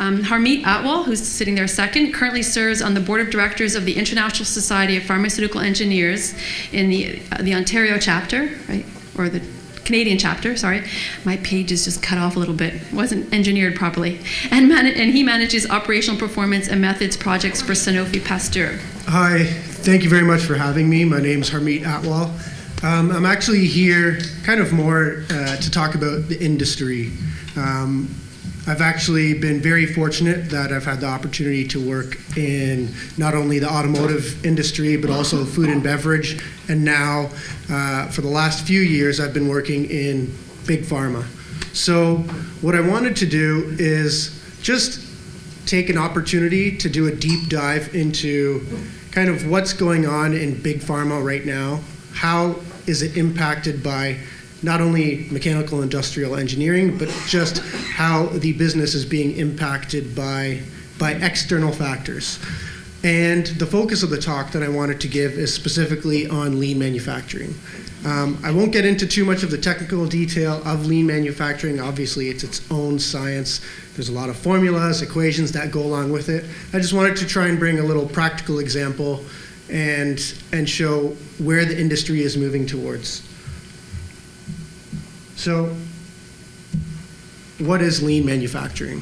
Harmeet Atwal, who's sitting there second, currently serves on the board of directors of the International Society of Pharmaceutical Engineers in the Ontario chapter, right, or the Canadian chapter, sorry. My page is just cut off a little bit. It wasn't engineered properly. And he manages operational performance and methods projects for Sanofi Pasteur. Hi, thank you very much for having me. My name is Harmeet Atwal. I'm actually here kind of more to talk about the industry. I've actually been very fortunate that I've had the opportunity to work in not only the automotive industry, but also food and beverage. And now, for the last few years, I've been working in big pharma. So what I wanted to do is just take an opportunity to do a deep dive into kind of what's going on in big pharma right now. How is it impacted by not only mechanical industrial engineering, but just how the business is being impacted by external factors. And the focus of the talk that I wanted to give is specifically on lean manufacturing. I won't get into too much of the technical detail of lean manufacturing. Obviously, it's its own science. There's a lot of formulas, equations that go along with it. I just wanted to try and bring a little practical example and show where the industry is moving towards. So, what is lean manufacturing?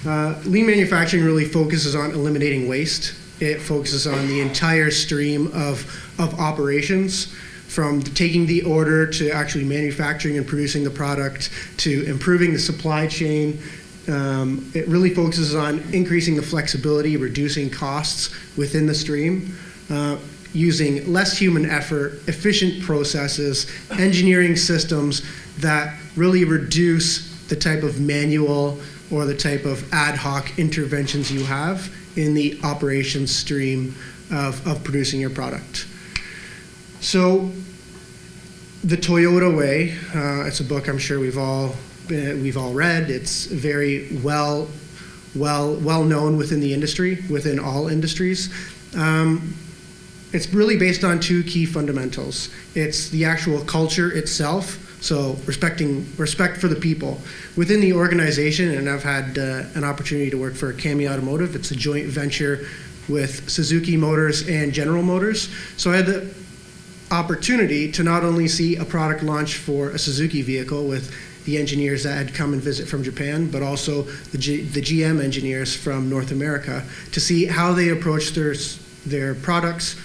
Lean manufacturing really focuses on eliminating waste. It focuses on the entire stream of operations, from taking the order to actually manufacturing and producing the product to improving the supply chain. It really focuses on increasing the flexibility, reducing costs within the stream, using less human effort, efficient processes, engineering systems that really reduce the type of manual or the type of ad hoc interventions you have in the operations stream of producing your product. So the Toyota Way, it's a book I'm sure we've all read. It's very well known within the industry, within all industries. It's really based on two key fundamentals. It's the actual culture itself, so respect for the people within the organization. And I've had an opportunity to work for Automotive. It's a joint venture with Suzuki Motors and General Motors. So I had the opportunity to not only see a product launch for a Suzuki vehicle with the engineers that had come and visit from Japan, but also the GM engineers from North America, to see how they approach their products,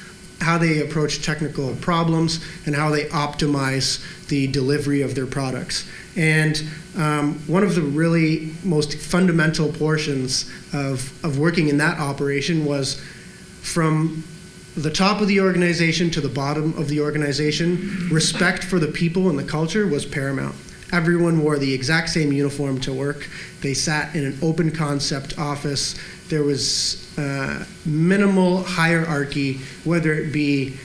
how they approach technical problems, and how they optimize the delivery of their products. And one of the really most fundamental portions of working in that operation was from the top of the organization to the bottom of the organization, respect for the people and the culture was paramount. Everyone wore the exact same uniform to work. They sat in an open concept office. There was minimal hierarchy, whether it be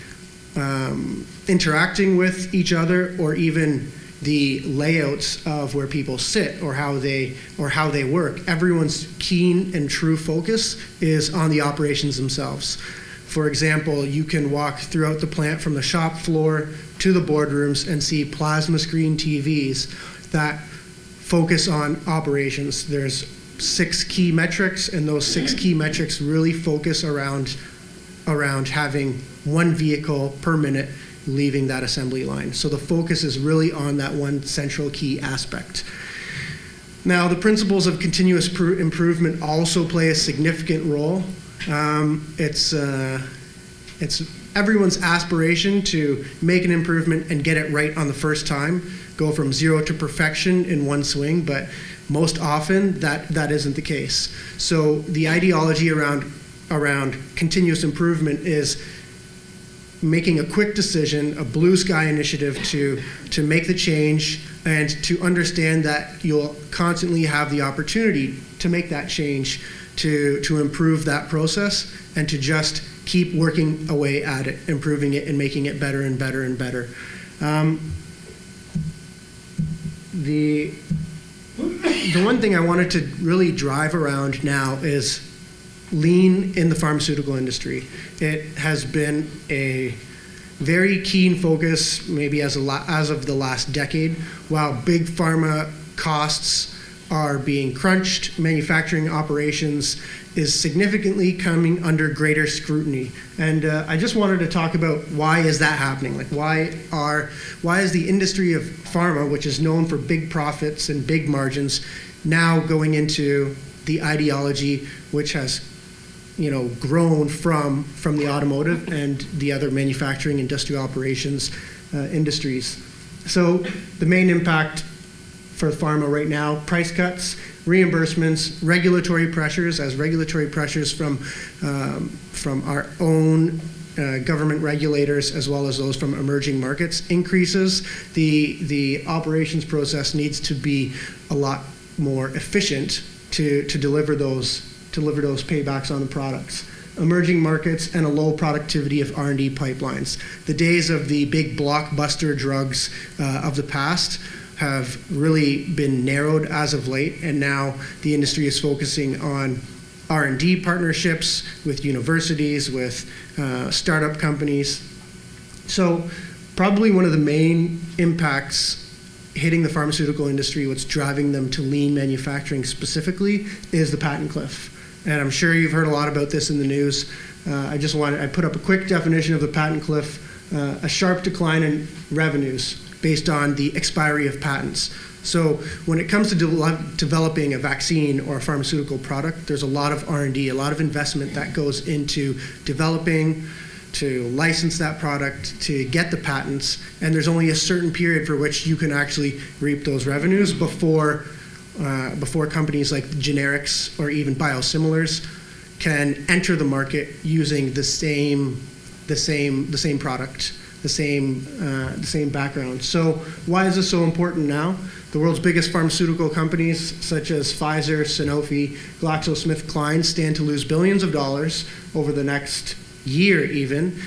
interacting with each other or even the layouts of where people sit or how they work. Everyone's keen and true focus is on the operations themselves. For example, you can walk throughout the plant from the shop floor to the boardrooms and see plasma screen TVs that focus on operations. There's 6 key metrics, and those 6 key metrics really focus around having one vehicle per minute leaving that assembly line. So the focus is really on that one central key aspect. Now, the principles of continuous improvement also play a significant role. It's everyone's aspiration to make an improvement and get it right on the first time, go from zero to perfection in one swing, but most often that isn't the case. So the ideology around continuous improvement is making a quick decision, a blue sky initiative to make the change and to understand that you'll constantly have the opportunity to make that change, to improve that process, and to just keep working away at it, improving it and making it better and better and better. The one thing I wanted to really drive around now is lean in the pharmaceutical industry. It has been a very keen focus, maybe as of the last decade, while big pharma costs are being crunched. Manufacturing operations is significantly coming under greater scrutiny. And I just wanted to talk about why is that happening? Like why is the industry of pharma, which is known for big profits and big margins, now going into the ideology which has grown from the automotive and the other manufacturing industrial operations industries. So the main impact for pharma right now: price cuts, reimbursements, regulatory pressures, as regulatory pressures from our own government regulators as well as those from emerging markets increases. The operations process needs to be a lot more efficient to deliver those paybacks on the products. Emerging markets and a low productivity of R&D pipelines. The days of the big blockbuster drugs of the past have really been narrowed as of late, and now the industry is focusing on R&D partnerships with universities, with startup companies. So probably one of the main impacts hitting the pharmaceutical industry, what's driving them to lean manufacturing specifically, is the patent cliff. And I'm sure you've heard a lot about this in the news. I put up a quick definition of the patent cliff: a sharp decline in revenues based on the expiry of patents. So when it comes to developing a vaccine or a pharmaceutical product, there's a lot of R&D, a lot of investment that goes into developing, to license that product, to get the patents, and there's only a certain period for which you can actually reap those revenues before companies like generics or even biosimilars can enter the market using the same product, the same background. So why is this so important now? The world's biggest pharmaceutical companies, such as Pfizer, Sanofi, GlaxoSmithKline, stand to lose billions of dollars over the next year even,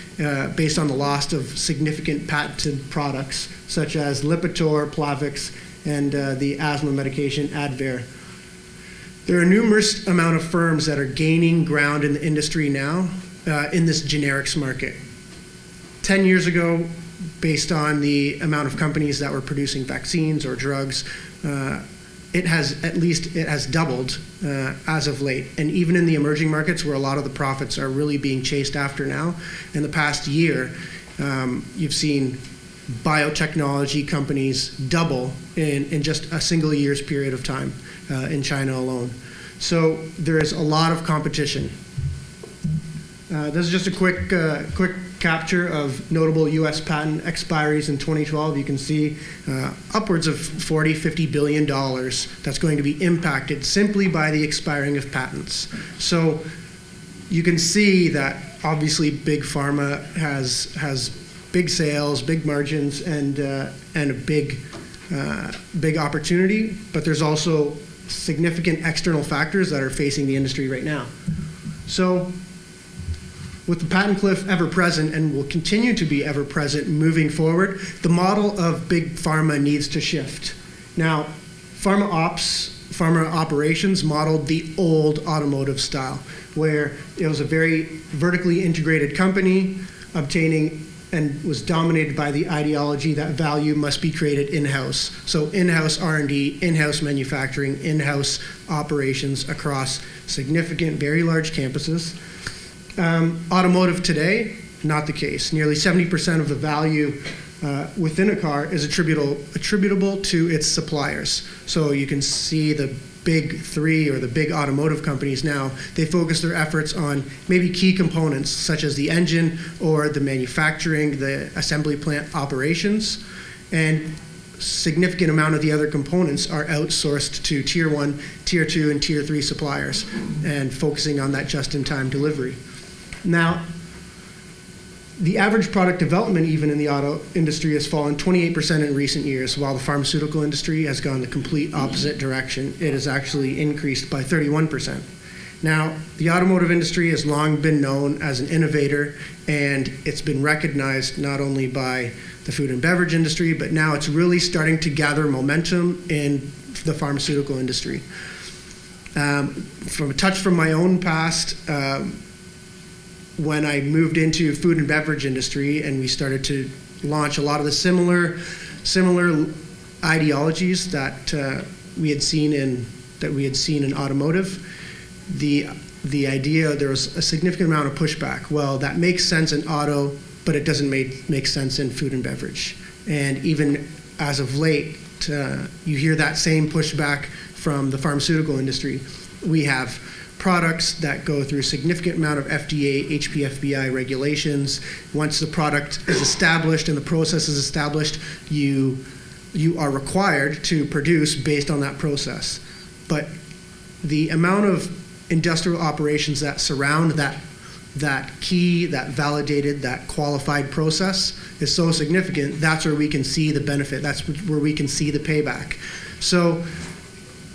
based on the loss of significant patented products, such as Lipitor, Plavix, and the asthma medication Advair. There are numerous amount of firms that are gaining ground in the industry now in this generics market. 10 years ago, based on the amount of companies that were producing vaccines or drugs, it has doubled as of late. And even in the emerging markets, where a lot of the profits are really being chased after now, in the past year, you've seen biotechnology companies double in just a single year's period of time in China alone. So there is a lot of competition. This is just a quick capture of notable U.S. patent expiries in 2012. You can see upwards of $40–50 billion that's going to be impacted simply by the expiring of patents. So you can see that obviously big pharma has big sales, big margins, and a big opportunity, but there's also significant external factors that are facing the industry right now. So with the patent cliff ever present and will continue to be ever present moving forward, the model of big pharma needs to shift. Now, pharma operations modeled the old automotive style, where it was a very vertically integrated company obtaining and was dominated by the ideology that value must be created in-house. So in-house R&D, in-house manufacturing, in-house operations across significant, very large campuses. Automotive today, not the case. Nearly 70% of the value within a car is attributable to its suppliers. So you can see the big three or the big automotive companies now, they focus their efforts on maybe key components such as the engine or the manufacturing, the assembly plant operations, and significant amount of the other components are outsourced to tier 1, tier 2, and tier 3 suppliers, and focusing on that just-in-time delivery. Now, the average product development even in the auto industry has fallen 28% in recent years, while the pharmaceutical industry has gone the complete opposite direction. It has actually increased by 31%. Now, the automotive industry has long been known as an innovator, and it's been recognized not only by the food and beverage industry, but now it's really starting to gather momentum in the pharmaceutical industry. From a touch from my own past, when I moved into food and beverage industry and we started to launch a lot of the similar ideologies that we had seen in automotive, the idea, there was a significant amount of pushback. Well, that makes sense in auto, but it doesn't make sense in food and beverage. And even as of late, you hear that same pushback from the pharmaceutical industry. We have products that go through a significant amount of FDA, HPFBI regulations. Once the product is established and the process is established, you are required to produce based on that process. But the amount of industrial operations that surround that key, that validated, that qualified process is so significant, that's where we can see the benefit. That's where we can see the payback. So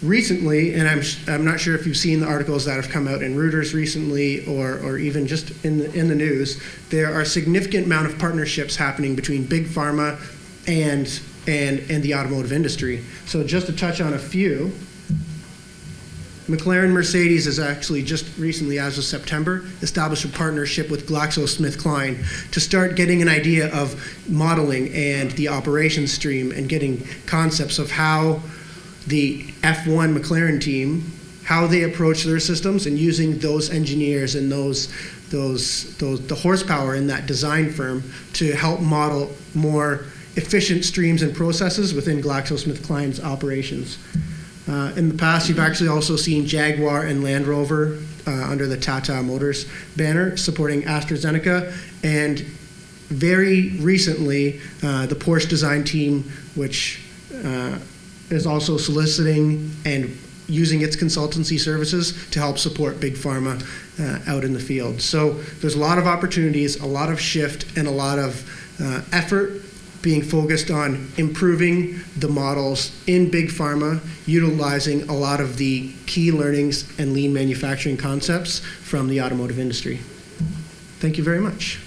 recently, and I'm not sure if you've seen the articles that have come out in Reuters recently or even just in the news, there are a significant amount of partnerships happening between big pharma and the automotive industry. So just to touch on a few, McLaren Mercedes has actually just recently, as of September, established a partnership with GlaxoSmithKline to start getting an idea of modeling and the operations stream and getting concepts of how the F1 McLaren team, how they approach their systems, and using those engineers and the horsepower in that design firm to help model more efficient streams and processes within GlaxoSmithKline's operations. In the past, you've actually also seen Jaguar and Land Rover under the Tata Motors banner supporting AstraZeneca, and very recently, the Porsche design team, which is also soliciting and using its consultancy services to help support big pharma out in the field. So there's a lot of opportunities, a lot of shift, and a lot of effort being focused on improving the models in big pharma, utilizing a lot of the key learnings and lean manufacturing concepts from the automotive industry. Thank you very much.